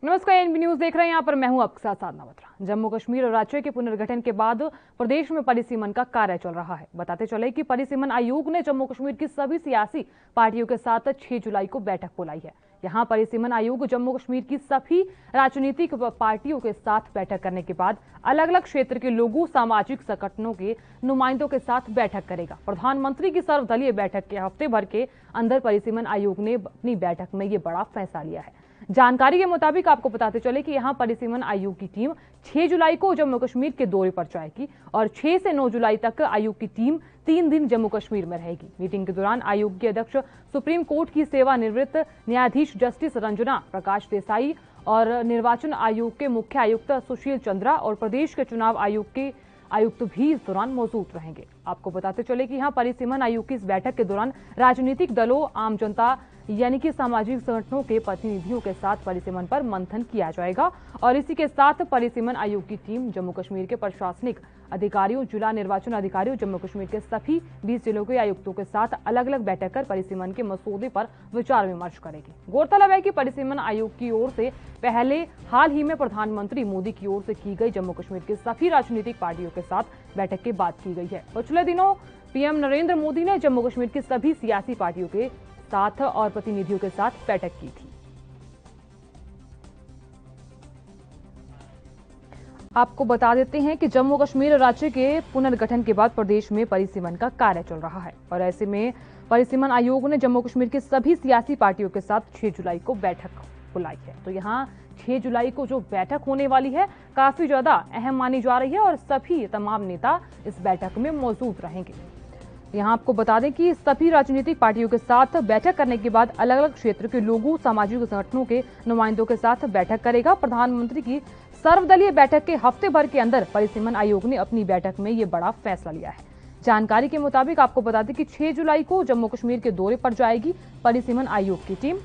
नमस्कार, NB news देख रहे हैं। यहाँ पर मैं हूं आपके साथ साधना बत्रा। जम्मू कश्मीर और राज्य के पुनर्गठन के बाद प्रदेश में परिसीमन का कार्य चल रहा है। बताते चले कि परिसीमन आयोग ने जम्मू कश्मीर की सभी सियासी पार्टियों के साथ 6 जुलाई को बैठक बुलाई है। यहाँ परिसीमन आयोग जम्मू कश्मीर की सभी राजनीतिक पार्टियों के साथ बैठक करने के बाद अलग अलग क्षेत्र के लोगों, सामाजिक संगठनों के नुमाइंदों के साथ बैठक करेगा। प्रधानमंत्री की सर्वदलीय बैठक के हफ्ते भर के अंदर परिसीमन आयोग ने अपनी बैठक में ये बड़ा फैसला लिया है। जानकारी के मुताबिक आपको बताते चले कि यहां परिसीमन आयोग की टीम 6 जुलाई को जम्मू कश्मीर के दौरे पर जाएगी और 6 से 9 जुलाई तक आयोग की टीम 3 दिन जम्मू कश्मीर में रहेगी। मीटिंग के दौरान आयोग के अध्यक्ष, सुप्रीम कोर्ट की सेवानिवृत्त न्यायाधीश जस्टिस रंजना प्रकाश देसाई और निर्वाचन आयोग के मुख्य आयुक्त सुशील चंद्रा और प्रदेश के चुनाव आयोग के आयुक्त भी इस दौरान मौजूद रहेंगे। आपको बताते चले कि यहाँ परिसीमन आयोग की इस बैठक के दौरान राजनीतिक दलों, आम जनता यानी कि सामाजिक संगठनों के प्रतिनिधियों के साथ परिसीमन पर मंथन किया जाएगा और इसी के साथ परिसीमन आयोग की टीम जम्मू कश्मीर के प्रशासनिक अधिकारियों, जिला निर्वाचन अधिकारियों, जम्मू कश्मीर के सभी 20 जिलों के आयुक्तों के साथ अलग अलग बैठक कर परिसीमन के मसौदे पर विचार विमर्श करेगी। गौरतलब है कि परिसीमन आयोग की ओर से पहले हाल ही में प्रधानमंत्री मोदी की ओर से की गई जम्मू कश्मीर के सभी राजनीतिक पार्टियों के साथ बैठक के बाद की गई है। पिछले दिनों पीएम नरेंद्र मोदी ने जम्मू कश्मीर की सभी सियासी पार्टियों के साथ और प्रतिनिधियों के साथ बैठक की थी। आपको बता देते हैं कि जम्मू कश्मीर राज्य के पुनर्गठन के बाद प्रदेश में परिसीमन का कार्य चल रहा है और ऐसे में परिसीमन आयोग ने जम्मू कश्मीर के सभी सियासी पार्टियों के साथ 6 जुलाई को बैठक बुलाई है। तो यहाँ 6 जुलाई को जो बैठक होने वाली है काफी ज्यादा अहम मानी जा रही है और सभी तमाम नेता इस बैठक में मौजूद रहेंगे। यहाँ आपको बता दें कि सभी राजनीतिक पार्टियों के साथ बैठक करने के बाद अलग अलग क्षेत्र के लोगों, सामाजिक संगठनों के नुमाइंदों के साथ बैठक करेगा। प्रधानमंत्री की सर्वदलीय बैठक के हफ्ते भर के अंदर परिसीमन आयोग ने अपनी बैठक में ये बड़ा फैसला लिया है। जानकारी के मुताबिक आपको बता दें कि 6 जुलाई को जम्मू कश्मीर के दौरे पर जाएगी परिसीमन आयोग की टीम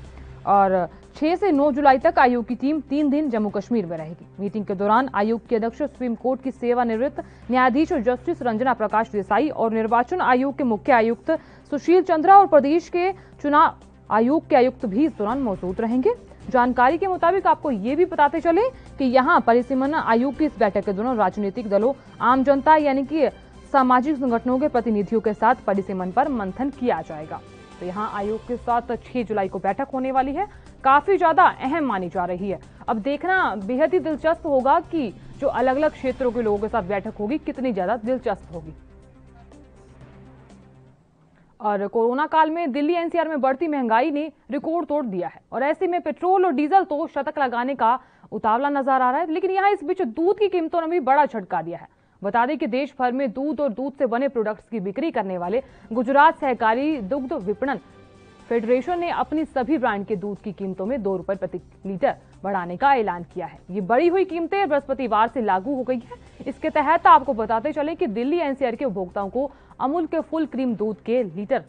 और 6 से 9 जुलाई तक आयोग की टीम 3 दिन जम्मू कश्मीर में रहेगी। मीटिंग के दौरान आयोग के अध्यक्ष, सुप्रीम कोर्ट की सेवानिवृत्त न्यायाधीश जस्टिस रंजना प्रकाश देसाई और निर्वाचन आयोग के मुख्य आयुक्त सुशील चंद्रा और प्रदेश के चुनाव आयोग के आयुक्त भी इस दौरान मौजूद रहेंगे। जानकारी के मुताबिक आपको ये भी बताते चले कि यहाँ परिसीमन आयोग की इस बैठक के दौरान राजनीतिक दलों, आम जनता यानी कि सामाजिक संगठनों के प्रतिनिधियों के साथ परिसीमन पर मंथन किया जाएगा। तो यहाँ आयोग के साथ 6 जुलाई को बैठक होने वाली है, काफी ज्यादा अहम मानी जा रही है। अब देखना बेहद ही दिलचस्प होगा कि जो अलग अलग क्षेत्रों के लोगों के साथ बैठक होगी कितनी ज्यादा दिलचस्प होगी। और कोरोना काल में दिल्ली एनसीआर में बढ़ती महंगाई ने रिकॉर्ड तोड़ दिया है और ऐसे में पेट्रोल और डीजल तो शतक लगाने का उतावला नजर आ रहा है, लेकिन यहाँ इस बीच दूध की कीमतों ने भी बड़ा झटका दिया है। बता दें कि देश भर में दूध और दूध से बने प्रोडक्ट्स की बिक्री करने वाले गुजरात सहकारी दुग्ध विपणन फेडरेशन ने अपनी सभी ब्रांड के दूध की कीमतों में 2 रुपए प्रति लीटर बढ़ाने का ऐलान किया है। ये बढ़ी हुई कीमतें बृहस्पतिवार से लागू हो गई है। इसके तहत आपको बताते चले कि दिल्ली एनसीआर के उपभोक्ताओं को अमूल के फुल क्रीम दूध के लीटर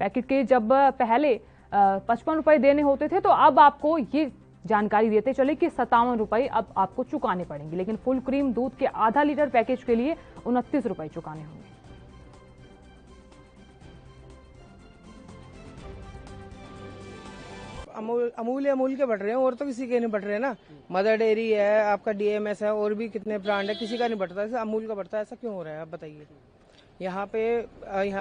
पैकेट के जब पहले 55 रुपए देने होते थे, तो अब आपको ये जानकारी देते चले कि 57 रुपए अब आपको चुकाने पड़ेंगे, लेकिन फुल क्रीम दूध के आधा लीटर पैकेज के लिए 29 रुपए चुकाने होंगे। अमूल के बढ़ रहे हैं और तो किसी के नहीं बढ़ रहे हैं ना। मदर डेयरी है, आपका डीएमएस है और भी कितने ब्रांड है, किसी का नहीं बढ़ता है, अमूल का बढ़ता है। ऐसा क्यों हो रहा है आप बताइए। यहाँ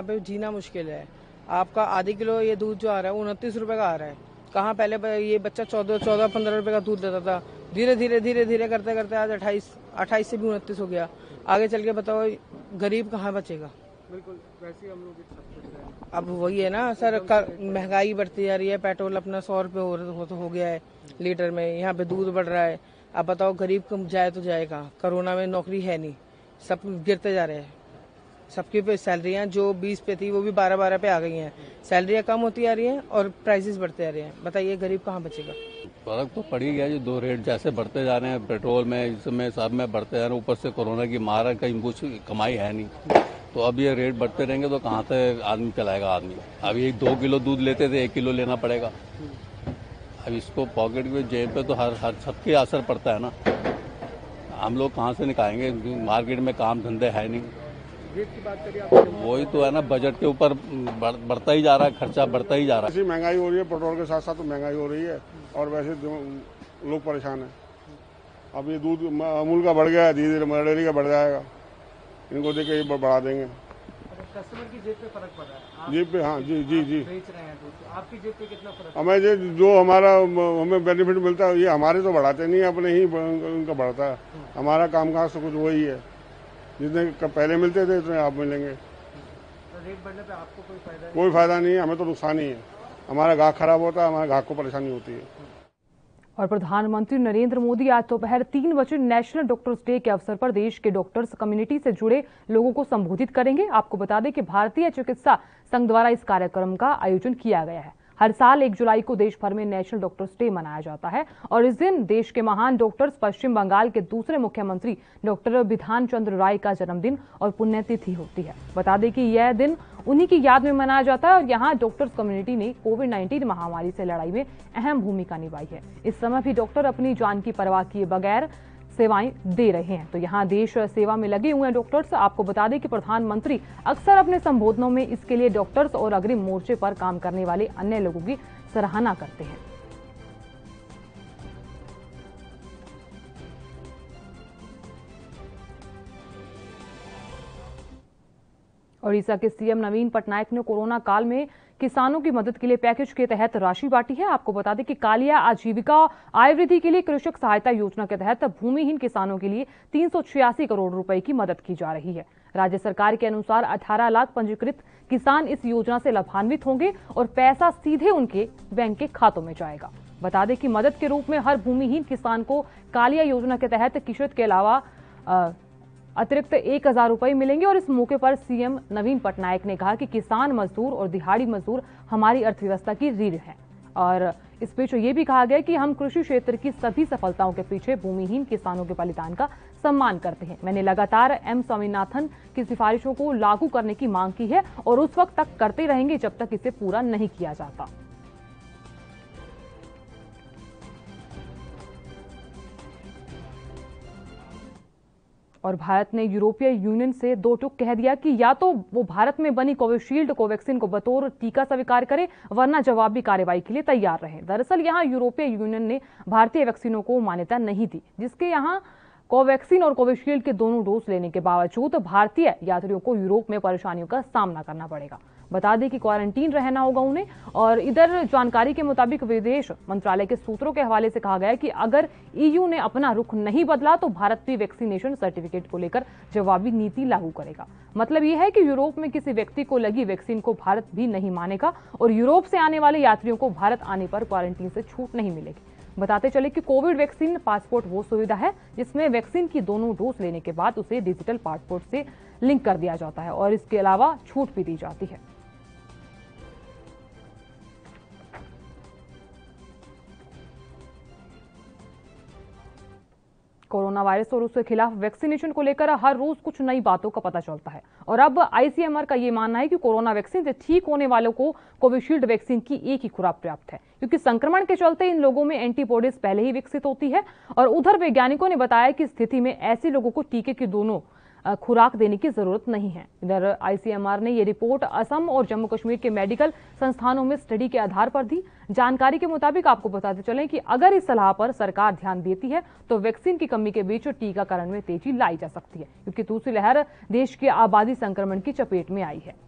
पे जीना मुश्किल है। आपका आधे किलो ये दूध जो आ रहा है 29 रुपए का आ रहा है। कहाँ पहले ये बच्चा 14-15 रुपए का दूध देता था, धीरे धीरे करते करते आज 28 से भी 29 हो गया। आगे चल के बताओ गरीब कहाँ बचेगा। बिल्कुल वैसे हम लोग अब वही है ना सर, महंगाई बढ़ती जा रही है। पेट्रोल अपना 100 रुपये हो गया है लीटर में, यहाँ पे दूध बढ़ रहा है। अब बताओ गरीब कम जाए तो जाए कहाँ। कोरोना में नौकरी है नहीं, सब गिरते जा रहे हैं। सबकी पे सैलरियाँ जो 20 पे थी वो भी 12 पे आ गई हैं। सैलरियाँ कम होती आ रही हैं और प्राइसेस बढ़ते आ रहे हैं। बताइए गरीब कहाँ बचेगा। फर्क तो पड़ ही गया जी। 2 रेट जैसे बढ़ते जा रहे हैं, पेट्रोल में इसमें सब में बढ़ते जा रहे हैं। ऊपर से कोरोना की मार है, कहीं कुछ कमाई है नहीं, तो अब ये रेट बढ़ते रहेंगे तो कहाँ से आदमी चलाएगा। आदमी अभी 2 किलो दूध लेते थे, 1 किलो लेना पड़ेगा। अब इसको पॉकेट में, जेब पे तो हर सबके असर पड़ता है ना। हम लोग कहाँ से निकालेंगे, मार्केट में काम धंधे है नहीं। रेट की बात करिए आप, वही तो है ना, बजट के ऊपर बढ़ता ही जा रहा है, खर्चा बढ़ता ही जा रहा है। महंगाई हो रही है, पेट्रोल के साथ साथ तो महंगाई हो रही है। और वैसे लोग परेशान हैं। अब ये दूध अमूल का बढ़ गया है, धीरे धीरे मदर डेयरी का बढ़ जाएगा, इनको देख के ये बढ़ा देंगे। कस्टमर की जेब पे फर्क पड़ रहा है। आप जेब पे, हाँ जी जी जी, बेच रहे हैं दूध, आपकी जेब पे कितना फर्क? हमें जो हमें बेनिफिट मिलता है ये हमारे तो बढ़ाते नहीं, अपने ही उनका बढ़ता है। हमारा कामकाज तो कुछ वही है, जितने पहले मिलते थे उतने आप मिलेंगे। तो रेट बढ़ने पे आपको कोई फायदा नहीं? कोई फायदा नहीं है, हमें तो नुकसान ही है। हमारा गाहक खराब होता है, हमारे गाहक को परेशानी होती है। और प्रधानमंत्री नरेंद्र मोदी आज दोपहर 3 बजे नेशनल डॉक्टर्स डे के अवसर पर देश के डॉक्टर्स कम्युनिटी से जुड़े लोगों को संबोधित करेंगे। आपको बता दें कि भारतीय चिकित्सा संघ द्वारा इस कार्यक्रम का आयोजन किया गया है। हर साल 1 जुलाई को देश भर में नेशनल डॉक्टर्स डे मनाया जाता है और इस दिन देश के महान डॉक्टर्स पश्चिम बंगाल के दूसरे मुख्यमंत्री डॉक्टर बिधान चंद्र राय का जन्मदिन और पुण्यतिथि होती है। बता दें कि यह दिन उन्हीं की याद में मनाया जाता है और यहाँ डॉक्टर्स कम्युनिटी ने कोविड-19 महामारी से लड़ाई में अहम भूमिका निभाई है। इस समय भी डॉक्टर अपनी जान की परवाह किए बगैर सेवाएं दे रहे हैं। तो यहाँ देश सेवा में लगे हुए हैं डॉक्टर्स। आपको बता दें कि प्रधानमंत्री अक्सर अपने संबोधनों में इसके लिए डॉक्टर्स और अग्रिम मोर्चे पर काम करने वाले अन्य लोगों की सराहना करते हैं। ओडिशा के सीएम नवीन पटनायक ने कोरोना काल में किसानों की मदद के लिए पैकेज के तहत राशि बांटी है। आपको बता दें कि कालिया आजीविका आय वृद्धि के लिए कृषक सहायता योजना के तहत भूमिहीन किसानों के लिए 386 करोड़ रुपए की मदद की जा रही है। राज्य सरकार के अनुसार 18 लाख पंजीकृत किसान इस योजना से लाभान्वित होंगे और पैसा सीधे उनके बैंक के खातों में जाएगा। बता दें कि मदद के रूप में हर भूमिहीन किसान को कालिया योजना के तहत किश्त के अलावा अतिरिक्त 1000 रुपए मिलेंगे। और इस मौके पर सीएम नवीन पटनायक ने कहा कि किसान मजदूर और दिहाड़ी मजदूर हमारी अर्थव्यवस्था की रीढ़ हैं। और इस बीच ये भी कहा गया कि हम कृषि क्षेत्र की सभी सफलताओं के पीछे भूमिहीन किसानों के बलिदान का सम्मान करते हैं। मैंने लगातार एम स्वामीनाथन की सिफारिशों को लागू करने की मांग की है और उस वक्त तक करते रहेंगे जब तक इसे पूरा नहीं किया जाता। और भारत ने यूरोपीय यूनियन से दो टूक कह दिया कि या तो वो भारत में बनी कोविशील्ड कोवैक्सीन को बतौर टीका स्वीकार करे वरना जवाबी कार्रवाई के लिए तैयार रहे। दरअसल यहां यूरोपीय यूनियन ने भारतीय वैक्सीनों को मान्यता नहीं दी, जिसके यहां कोवैक्सीन और कोविशील्ड के दोनों डोज लेने के बावजूद भारतीय यात्रियों को यूरोप में परेशानियों का सामना करना पड़ेगा। बता दें कि क्वारंटीन रहना होगा उन्हें। और इधर जानकारी के मुताबिक विदेश मंत्रालय के सूत्रों के हवाले से कहा गया है कि अगर ईयू ने अपना रुख नहीं बदला तो भारत भी वैक्सीनेशन सर्टिफिकेट को लेकर जवाबी नीति लागू करेगा। मतलब यह है कि यूरोप में किसी व्यक्ति को लगी वैक्सीन को भारत भी नहीं मानेगा और यूरोप से आने वाले यात्रियों को भारत आने पर क्वारंटीन से छूट नहीं मिलेगी। बताते चले कि कोविड वैक्सीन पासपोर्ट वो सुविधा है जिसमें वैक्सीन की दोनों डोज लेने के बाद उसे डिजिटल पासपोर्ट से लिंक कर दिया जाता है और इसके अलावा छूट भी दी जाती है। कोरोना वायरस और उसके खिलाफ वैक्सीनेशन को लेकर हर रोज कुछ नई बातों का पता चलता है और अब आईसीएमआर का ये मानना है कि कोरोना वैक्सीन से ठीक होने वालों को कोविशील्ड वैक्सीन की एक ही खुराक पर्याप्त है, क्योंकि संक्रमण के चलते इन लोगों में एंटीबॉडीज पहले ही विकसित होती है। और उधर वैज्ञानिकों ने बताया कि स्थिति में ऐसे लोगों को टीके की दोनों खुराक देने की जरूरत नहीं है। इधर आईसीएमआर ने यह रिपोर्ट असम और जम्मू कश्मीर के मेडिकल संस्थानों में स्टडी के आधार पर दी। जानकारी के मुताबिक आपको बताते चलें कि अगर इस सलाह पर सरकार ध्यान देती है तो वैक्सीन की कमी के बीच टीकाकरण में तेजी लाई जा सकती है, क्योंकि दूसरी लहर देश की आबादी संक्रमण की चपेट में आई है।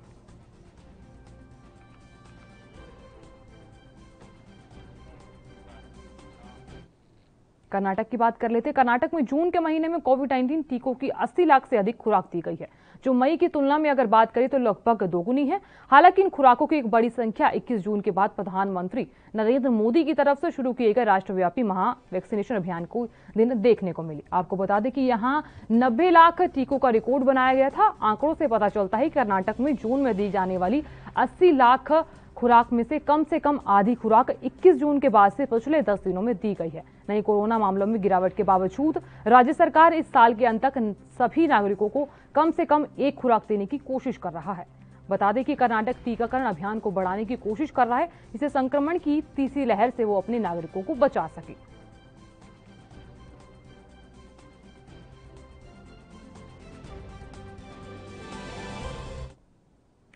कर्नाटक की बात कर लेते हैं। कर्नाटक में जून के महीने में कोविड-19 टीकों की 80 लाख से अधिक खुराक दी गई है, जो मई की तुलना में अगर बात करें तो लगभग दोगुनी है। हालांकि इन खुराकों की एक बड़ी संख्या 21 जून के बाद प्रधानमंत्री नरेंद्र मोदी की तरफ से शुरू किए गए राष्ट्रव्यापी महा वैक्सीनेशन अभियान को दिन देखने को मिली। आपको बता दें कि यहाँ 90 लाख टीकों का रिकॉर्ड बनाया गया था। आंकड़ों से पता चलता है कि कर्नाटक में जून में दी जाने वाली 80 लाख खुराक में से कम आधी खुराक 21 जून के बाद से पिछले 10 दिनों में दी गई है। नई कोरोना मामलों में गिरावट के बावजूद राज्य सरकार इस साल के अंत तक सभी नागरिकों को कम से कम एक खुराक देने की कोशिश कर रहा है। बता दें कि कर्नाटक टीकाकरण अभियान को बढ़ाने की कोशिश कर रहा है, जिससे संक्रमण की तीसरी लहर से वो अपने नागरिकों को बचा सके।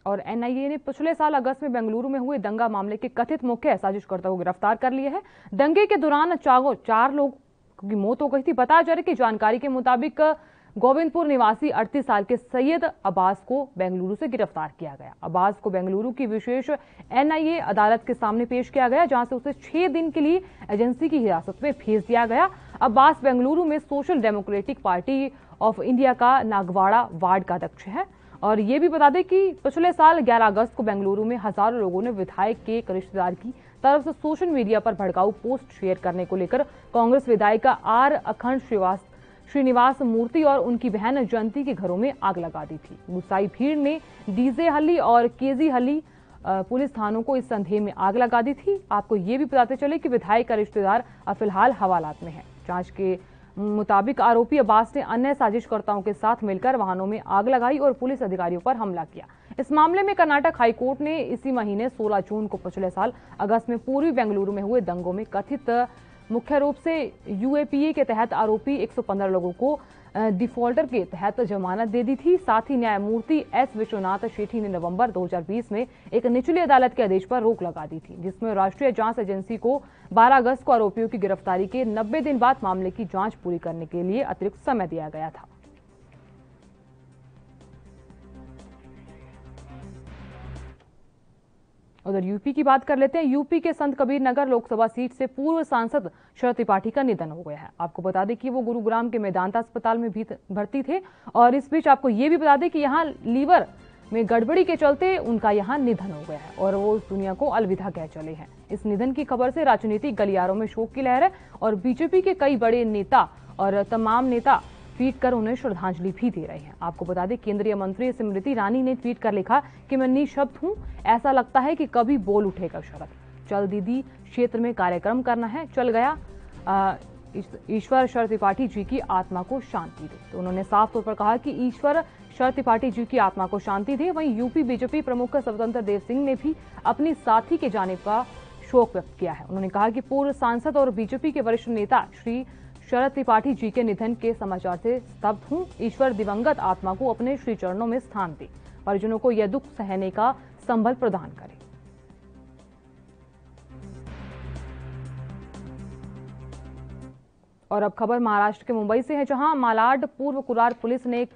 और और एनआईए ने पिछले साल अगस्त में बेंगलुरु में हुए दंगा मामले के कथित मुख्य साजिशकर्ता को गिरफ्तार कर लिया है। दंगे के दौरान 4 लोगों की मौत हो गई थी। बताया जा रहा है कि जानकारी के मुताबिक गोविंदपुर निवासी 38 साल के सैयद अब्बास को बेंगलुरु से गिरफ्तार किया गया। अब्बास को बेंगलुरु की विशेष एनआईए अदालत के सामने पेश किया गया, जहां से उसे 6 दिन के लिए एजेंसी की हिरासत में भेज दिया गया। अब्बास बेंगलुरु में social democratic party of India का नागवाड़ा वार्ड का अध्यक्ष है। और ये भी बता दें कि पिछले साल 11 अगस्त को बेंगलुरु में हजारों लोगों ने विधायक के एक रिश्तेदार की तरफ से सोशल मीडिया पर भड़काऊ पोस्ट शेयर करने को लेकर कांग्रेस विधायिका आर अखंड श्रीनिवास मूर्ति और उनकी बहन जयंती के घरों में आग लगा दी थी। गुस्साई भीड़ ने डीजे हल्ली और केजी हल्ली पुलिस थानों को इस संदेह में आग लगा दी थी। आपको ये भी बताते चले कि विधायक का रिश्तेदार फिलहाल हवालात में है। जांच के मुताबिक आरोपी अब्बास ने अन्य साजिशकर्ताओं के साथ मिलकर वाहनों में आग लगाई और पुलिस अधिकारियों पर हमला किया। इस मामले में कर्नाटक हाईकोर्ट ने इसी महीने 16 जून को पिछले साल अगस्त में पूर्वी बेंगलुरु में हुए दंगों में कथित मुख्य रूप से यूएपीए के तहत आरोपी 115 लोगों को डिफॉल्टर के तहत जमानत दे दी थी। साथ ही न्यायमूर्ति एस विश्वनाथ शेठी ने नवंबर 2020 में एक निचली अदालत के आदेश पर रोक लगा दी थी, जिसमें राष्ट्रीय जांच एजेंसी को 12 अगस्त को आरोपियों की गिरफ्तारी के 90 दिन बाद मामले की जांच पूरी करने के लिए अतिरिक्त समय दिया गया था। उधर यूपी की बात कर लेते हैं। यूपी के संत कबीर नगर लोकसभा सीट से पूर्व सांसद शरद त्रिपाठी का निधन हो गया है। आपको बता दें कि वो गुरुग्राम के मेदांता अस्पताल में भी भर्ती थे और इस बीच आपको ये भी बता दें कि यहाँ लीवर में गड़बड़ी के चलते उनका यहाँ निधन हो गया है और वो उस दुनिया को अलविदा कह चले हैं। इस निधन की खबर से राजनीतिक गलियारों में शोक की लहर है और बीजेपी के कई बड़े नेता और तमाम नेता ट्वीट कर उन्हें श्रद्धांजलि भी दे रहे हैं। आपको बता दें केंद्रीय मंत्री स्मृति ईरानी ने ट्वीट कर लिखा कि मैं निःशब्द हूं, ऐसा लगता है कि कभी बोल उठेगा शरद। चल दीदी क्षेत्र में कार्यक्रम करना है, चल गया, ईश्वर शरद त्रिपाठी जी की आत्मा को शांति दे। तो उन्होंने साफ तौर पर कहा कि ईश्वर शरद त्रिपाठी जी की आत्मा को शांति दे। वहीं यूपी बीजेपी प्रमुख स्वतंत्र देव सिंह ने भी अपनी साथी के जाने का शोक व्यक्त किया है। उन्होंने कहा कि पूर्व सांसद और बीजेपी के वरिष्ठ नेता श्री शरद त्रिपाठी जी के निधन के समाचार से स्तब्ध हूं। ईश्वर दिवंगत आत्मा को अपने श्री चरणों में स्थान दे, परिजनों को यह दुख सहने का संबल प्रदान करे। और अब खबर महाराष्ट्र के मुंबई से है, जहां मालाड पूर्व कुरार पुलिस ने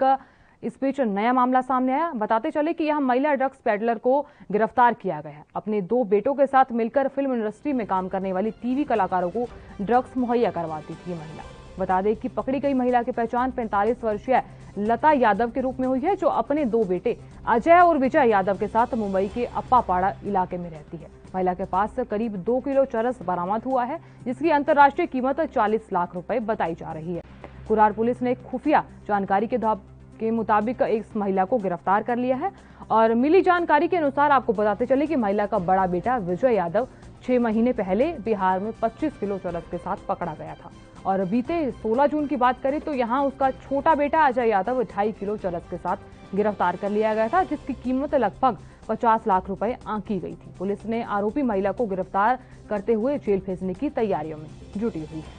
इस बीच नया मामला सामने आया। बताते चले कि यह महिला ड्रग्स पेडलर को गिरफ्तार किया गया है। अपने 2 बेटों के साथ मिलकर फिल्म इंडस्ट्री में काम करने वाली टीवी कलाकारों को ड्रग्स मुहैया करवाती थी महिला। बता दें कि पकड़ी गई महिला की पहचान 45 वर्षीय लता यादव के रूप में हुई है, जो अपने 2 बेटे अजय और विजय यादव के साथ मुंबई के अप्पापाड़ा इलाके में रहती है। महिला के पास से करीब 2 किलो चरस बरामद हुआ है, जिसकी अंतर्राष्ट्रीय कीमत 40 लाख रुपए बताई जा रही है। कुरार पुलिस ने खुफिया जानकारी के मुताबिक इस महिला को गिरफ्तार कर लिया है और मिली जानकारी के अनुसार आपको बताते चले कि महिला का बड़ा बेटा विजय यादव 6 महीने पहले बिहार में 25 किलो चरस के साथ पकड़ा गया था और बीते 16 जून की बात करें तो यहां उसका छोटा बेटा अजय यादव 2.5 किलो चरस के साथ गिरफ्तार कर लिया गया था, जिसकी कीमत लगभग 50 लाख रुपए आंकी गई थी। पुलिस ने आरोपी महिला को गिरफ्तार करते हुए जेल भेजने की तैयारियों में जुटी हुई है।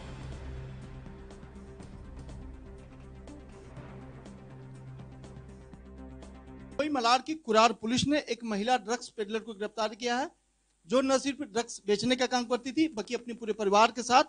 मलाड की कुरार पुलिस ने एक महिला ड्रग्स पेडलर को गिरफ्तार किया है, जो न सिर्फ ड्रग्स बेचने का काम करती थी बल्कि अपने पूरे परिवार के साथ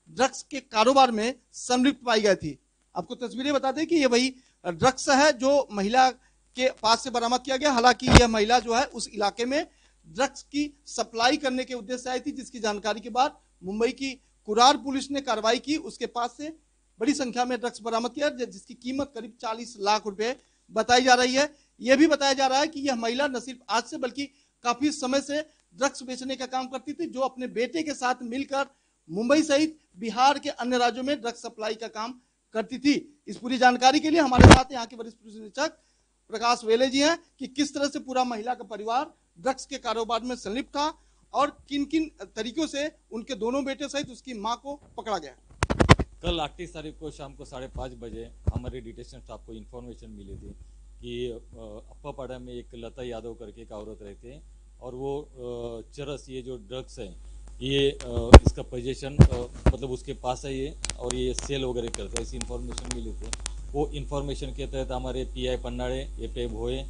ड्रग्स के कारोबार में संलिप्त पाई गई थी। आपको तस्वीरें बता दें कि ये वही ड्रग्स है जो महिला के पास से बरामद किया गया। हालांकि यह महिला जो है उस इलाके में ड्रग्स की सप्लाई करने के उद्देश्य से आई थी, जिसकी जानकारी के बाद मुंबई की कुरार पुलिस ने कार्रवाई की। उसके पास से बड़ी संख्या में ड्रग्स बरामद किया, जिसकी कीमत करीब 40 लाख रुपए बताई जा रही है। यह भी बताया जा रहा है कि यह महिला न सिर्फ आज से बल्कि काफी समय से ड्रग्स बेचने का काम करती थी, जो अपने बेटे के साथ मिलकर मुंबई सहित बिहार के अन्य राज्यों में ड्रग्स सप्लाई का काम करती थी। इस पूरी जानकारी के लिए हमारे साथ यहाँ के वरिष्ठ पुलिस निरीक्षक प्रकाश वेले जी हैं कि किस तरह से पूरा महिला का परिवार ड्रग्स के कारोबार में संलिप्त था और किन किन तरीकों से उनके दोनों बेटे सहित उसकी मां को पकड़ा गया। कल 28 तारीख को शाम को 5:30 बजे हमारे डिटेक्शन स्टाफ को इन्फॉर्मेशन मिली थी कि अप्पापाड़ा में एक लता यादव करके एक औरत रहती है और वो चरस, ये जो ड्रग्स है, ये इसका पोजीशन मतलब उसके पास है ये, और ये सेल वगैरह करता है। ऐसी इन्फॉर्मेशन मिली थी। वो इन्फॉर्मेशन के तहत हमारे पीआई पन्नाड़े, एपीआई भोए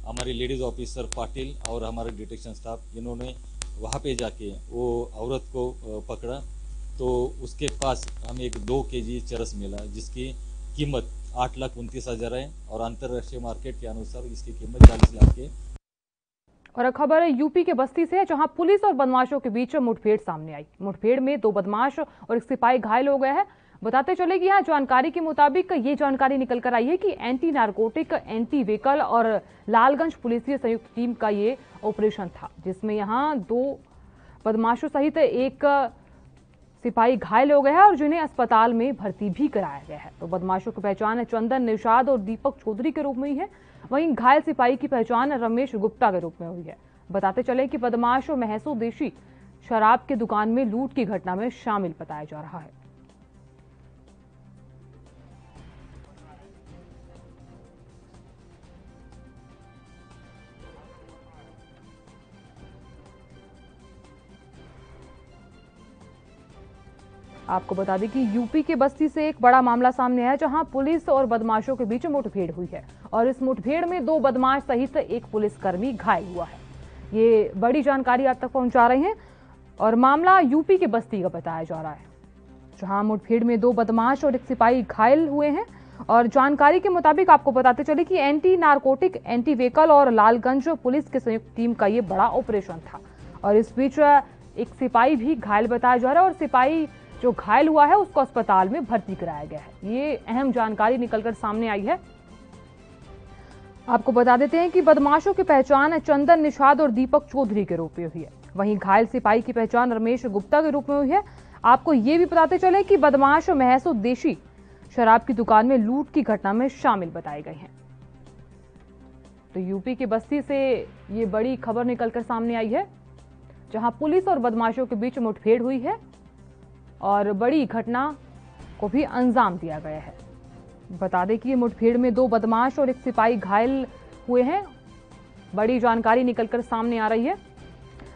हमारे लेडीज़ ऑफिसर पाटिल और हमारे डिटेक्शन स्टाफ इन्होंने वहाँ पे जाके वो औरत को पकड़ा, तो उसके पास हमें एक 2 kg चरस मिला जिसकी कीमत 8,29,000 है और अंतर्राष्ट्रीय मार्केट के अनुसार इसकी कीमत 40 लाख है। और खबर यूपी के बस्ती से है, जहां पुलिस और बदमाशों के बीच मुठभेड़ सामने आई। मुठभेड़ में 2 बदमाश और एक सिपाही घायल हो गए हैं। बताते चले कि यहाँ जानकारी के मुताबिक ये जानकारी निकल कर आई है कि एंटी नारकोटिक, एंटी व्हीकल और लालगंज पुलिस संयुक्त टीम का ये ऑपरेशन था, जिसमें यहाँ 2 बदमाशों सहित एक सिपाही घायल हो गए हैं और जिन्हें अस्पताल में भर्ती भी कराया गया है। तो बदमाशों की पहचान चंदन, निषाद और दीपक चौधरी के रूप में हुई है। वहीं घायल सिपाही की पहचान रमेश गुप्ता के रूप में हुई है। बताते चले कि बदमाश और महसूस देशी शराब की दुकान में लूट की घटना में शामिल बताया जा रहा है। आपको बता दें कि यूपी के बस्ती से एक बड़ा मामला सामने आया, जहां पुलिस और बदमाशों के बीच मुठभेड़ हुई है और इस मुठभेड़ में 2 बदमाश सहित एक पुलिसकर्मी घायल हुआ है। ये बड़ी जानकारी आप तक पहुंचा रहे हैं और मामला यूपी के बस्ती का बताया जा रहा है, जहां मुठभेड़ में 2 बदमाश और एक सिपाही घायल हुए हैं। और जानकारी के मुताबिक आपको बताते चले कि एंटी नारकोटिक, एंटी व्हीकल और लालगंज पुलिस की संयुक्त टीम का ये बड़ा ऑपरेशन था और इस बीच एक सिपाही भी घायल बताया जा रहा है और सिपाही जो घायल हुआ है उसको अस्पताल में भर्ती कराया गया है। ये अहम जानकारी निकलकर सामने आई है। आपको बता देते हैं कि बदमाशों की पहचान चंदन, निषाद और दीपक चौधरी के रूप में हुई है। वहीं घायल सिपाही की पहचान रमेश गुप्ता के रूप में हुई है। आपको ये भी बताते चले कि बदमाश महसूस देशी शराब की दुकान में लूट की घटना में शामिल बताए गए हैं। तो यूपी की बस्ती से ये बड़ी खबर निकलकर सामने आई है, जहां पुलिस और बदमाशों के बीच मुठभेड़ हुई है और बड़ी घटना को भी अंजाम दिया गया है। बता दें कि ये मुठभेड़ में 2 बदमाश और एक सिपाही घायल हुए हैं। बड़ी जानकारी निकलकर सामने आ रही है।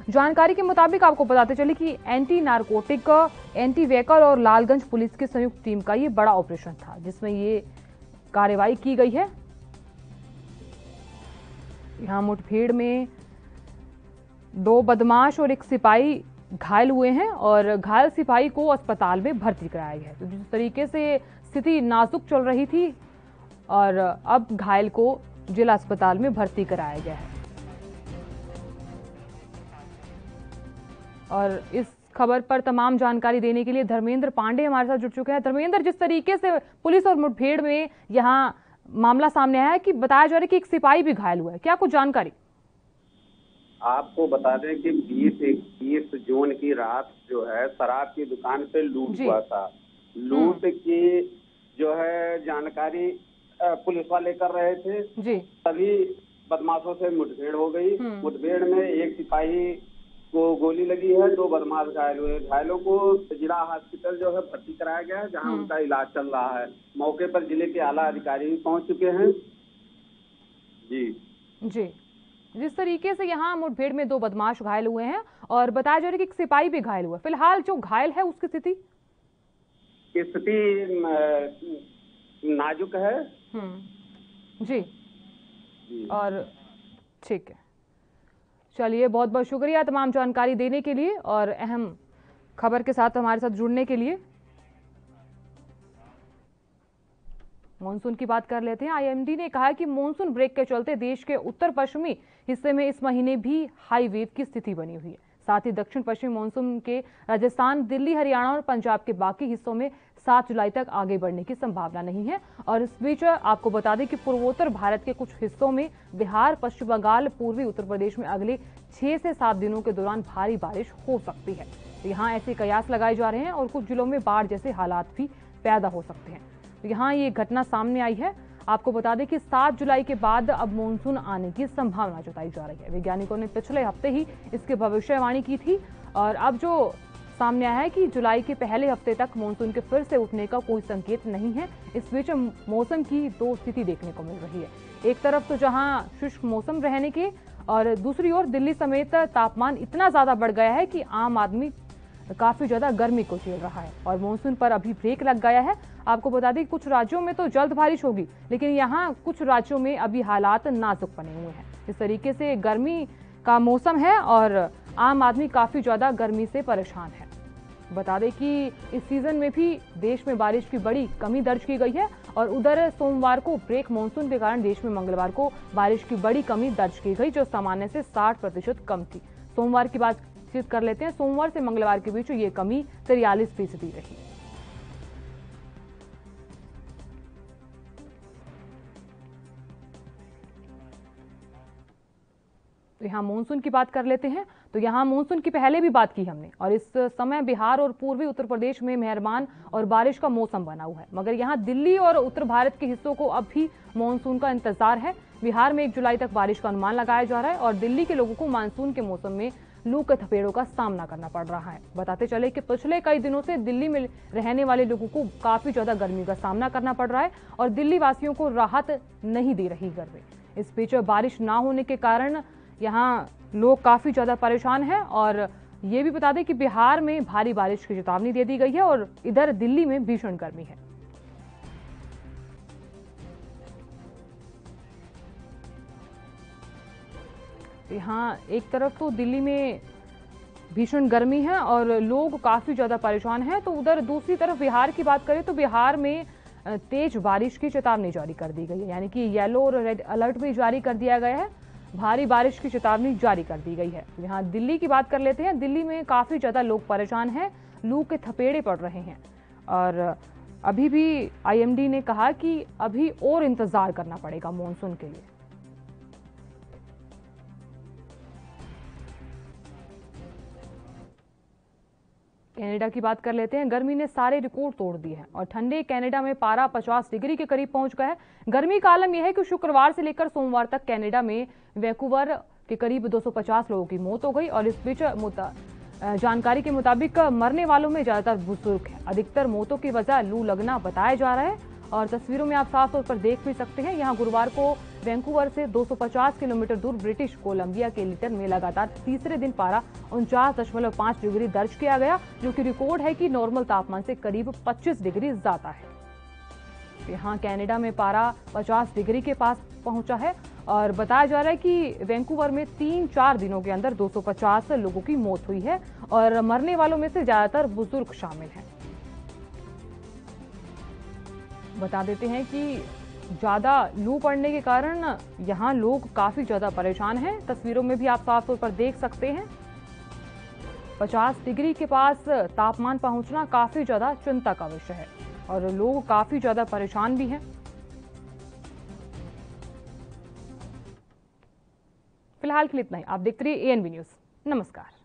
जानकारी के मुताबिक आपको बताते चले कि एंटी नारकोटिक, एंटी व्हीकल और लालगंज पुलिस की संयुक्त टीम का ये बड़ा ऑपरेशन था, जिसमें ये कार्रवाई की गई है। यहां मुठभेड़ में 2 बदमाश और एक सिपाही घायल हुए हैं और घायल सिपाही को अस्पताल में भर्ती कराया गया है। तो जिस तरीके से स्थिति नाजुक चल रही थी और अब घायल को जिला अस्पताल में भर्ती कराया गया है। और इस खबर पर तमाम जानकारी देने के लिए धर्मेंद्र पांडे हमारे साथ जुड़ चुके हैं। धर्मेंद्र, जिस तरीके से पुलिस और मुठभेड़ में यहाँ मामला सामने आया है कि बताया जा रहा है कि एक सिपाही भी घायल हुआ है, क्या कुछ जानकारी? आपको बता दें कि 20-21 जून की रात जो है शराब की दुकान पे लूट हुआ था। लूट की जो है जानकारी पुलिस वाले कर रहे थे जी। तभी बदमाशों से मुठभेड़ हो गई। मुठभेड़ में एक सिपाही को गोली लगी है, 2 बदमाश घायल हुए। घायलों को जिला हॉस्पिटल जो है भर्ती कराया गया है, जहां उनका इलाज चल रहा है। मौके पर जिले के आला अधिकारी भी पहुंच चुके हैं। जी, जिस तरीके से यहाँ मुठभेड़ में 2 बदमाश घायल हुए हैं और बताया जा रहा है कि एक सिपाही भी घायल हुआ। फिलहाल जो घायल है उसकी स्थिति नाजुक है। जी। और ठीक है, चलिए, बहुत बहुत शुक्रिया तमाम जानकारी देने के लिए और अहम खबर के साथ हमारे साथ जुड़ने के लिए। मॉनसून की बात कर लेते हैं। आईएमडी ने कहा है कि मॉनसून ब्रेक के चलते देश के उत्तर पश्चिमी हिस्से में इस महीने भी हाई वेव की स्थिति बनी हुई है। साथ ही दक्षिण पश्चिमी मॉनसून के राजस्थान, दिल्ली, हरियाणा और पंजाब के बाकी हिस्सों में 7 जुलाई तक आगे बढ़ने की संभावना नहीं है। और इस बीच आपको बता दें कि पूर्वोत्तर भारत के कुछ हिस्सों में बिहार, पश्चिम बंगाल, पूर्वी उत्तर प्रदेश में अगले 6 से 7 दिनों के दौरान भारी बारिश हो सकती है। तो यहाँ ऐसे कयास लगाए जा रहे हैं और कुछ जिलों में बाढ़ जैसे हालात भी पैदा हो सकते हैं। तो यहाँ ये घटना सामने आई है। आपको बता दें कि 7 जुलाई के बाद अब मानसून आने की संभावना जताई जा रही है। वैज्ञानिकों ने पिछले हफ्ते ही इसकी भविष्यवाणी की थी और अब जो सामने आया है कि जुलाई के पहले हफ्ते तक मानसून के फिर से उठने का कोई संकेत नहीं है। इस बीच मौसम की 2 स्थिति देखने को मिल रही है। एक तरफ तो जहां शुष्क मौसम रहने के और दूसरी ओर दिल्ली समेत तापमान इतना ज्यादा बढ़ गया है कि आम आदमी काफी ज्यादा गर्मी को झेल रहा है और मानसून पर अभी ब्रेक लग गया है। आपको बता दें कुछ राज्यों में तो जल्द बारिश होगी, लेकिन यहाँ कुछ राज्यों में अभी हालात नाजुक बने हुए हैं। इस तरीके से गर्मी का मौसम है और आम आदमी काफी ज्यादा गर्मी से परेशान है। बता दें कि इस सीजन में भी देश में बारिश की बड़ी कमी दर्ज की गई है और उधर सोमवार को ब्रेक मानसून के कारण देश में मंगलवार को बारिश की बड़ी कमी दर्ज की गई, जो सामान्य से 60% कम थी। सोमवार की बातचीत कर लेते हैं। सोमवार से मंगलवार के बीच ये कमी 43% रही। तो यहाँ मानसून की बात कर लेते हैं। तो यहाँ मानसून की पहले भी बात की हमने और इस समय बिहार और पूर्वी उत्तर प्रदेश में मेहरबान और बारिश का मौसम बना हुआ है, मगर यहाँ दिल्ली और उत्तर भारत के हिस्सों को अब भी मानसून का इंतजार है। बिहार में 1 जुलाई तक बारिश का अनुमान लगाया जा रहा है और दिल्ली के लोगों को मानसून के मौसम में लू के थपेड़ों का सामना करना पड़ रहा है। बताते चले कि पिछले कई दिनों से दिल्ली में रहने वाले लोगों को काफी ज्यादा गर्मी का सामना करना पड़ रहा है और दिल्ली वासियों को राहत नहीं दे रही गर्मी। इस बीच बारिश ना होने के कारण यहाँ लोग काफी ज्यादा परेशान हैं और ये भी बता दें कि बिहार में भारी बारिश की चेतावनी दे दी गई है और इधर दिल्ली में भीषण गर्मी है। यहाँ एक तरफ तो दिल्ली में भीषण गर्मी है और लोग काफी ज्यादा परेशान हैं, तो उधर दूसरी तरफ बिहार की बात करें तो बिहार में तेज बारिश की चेतावनी जारी कर दी गई है, यानी कि येलो और रेड अलर्ट भी जारी कर दिया गया है। भारी बारिश की चेतावनी जारी कर दी गई है। यहाँ दिल्ली की बात कर लेते हैं। दिल्ली में काफी ज्यादा लोग परेशान हैं, लू के थपेड़े पड़ रहे हैं और अभी भी आईएमडी ने कहा कि अभी और इंतजार करना पड़ेगा मॉनसून के लिए। कनाडा की बात कर लेते हैं। गर्मी ने सारे रिकॉर्ड तोड़ दिए हैं और ठंडे कनाडा में पारा 50 डिग्री के करीब पहुंच गया है। गर्मी का आलम यह है कि शुक्रवार से लेकर सोमवार तक कनाडा में वैंकूवर के करीब 250 लोगों की मौत हो गई और इस बीच जानकारी के मुताबिक मरने वालों में ज्यादातर बुजुर्ग हैं। अधिकतर मौतों की वजह लू लगना बताया जा रहा है और तस्वीरों में आप साफ तौर पर देख भी सकते हैं। यहाँ गुरुवार को वैंकूवर से 250 किलोमीटर दूर ब्रिटिश कोलंबिया के लिटन में लगातार तीसरे दिन पारा 49.5 डिग्री दर्ज किया गया, जो कि रिकॉर्ड है कि नॉर्मल तापमान से करीब 25 डिग्री ज्यादा है। यहाँ कनाडा में पारा 50 डिग्री के पास पहुंचा है और बताया जा रहा है कि वैंकूवर में 3-4 दिनों के अंदर 250 लोगों की मौत हुई है और मरने वालों में से ज्यादातर बुजुर्ग शामिल हैं। बता देते हैं कि ज्यादा लू पड़ने के कारण यहाँ लोग काफी ज्यादा परेशान हैं। तस्वीरों में भी आप साफ तौर पर देख सकते हैं 50 डिग्री के पास तापमान पहुंचना काफी ज्यादा चिंता का विषय है और लोग काफी ज्यादा परेशान भी हैं। फिलहाल के लिए इतना ही। आप देखते रहिए ANB न्यूज़। नमस्कार।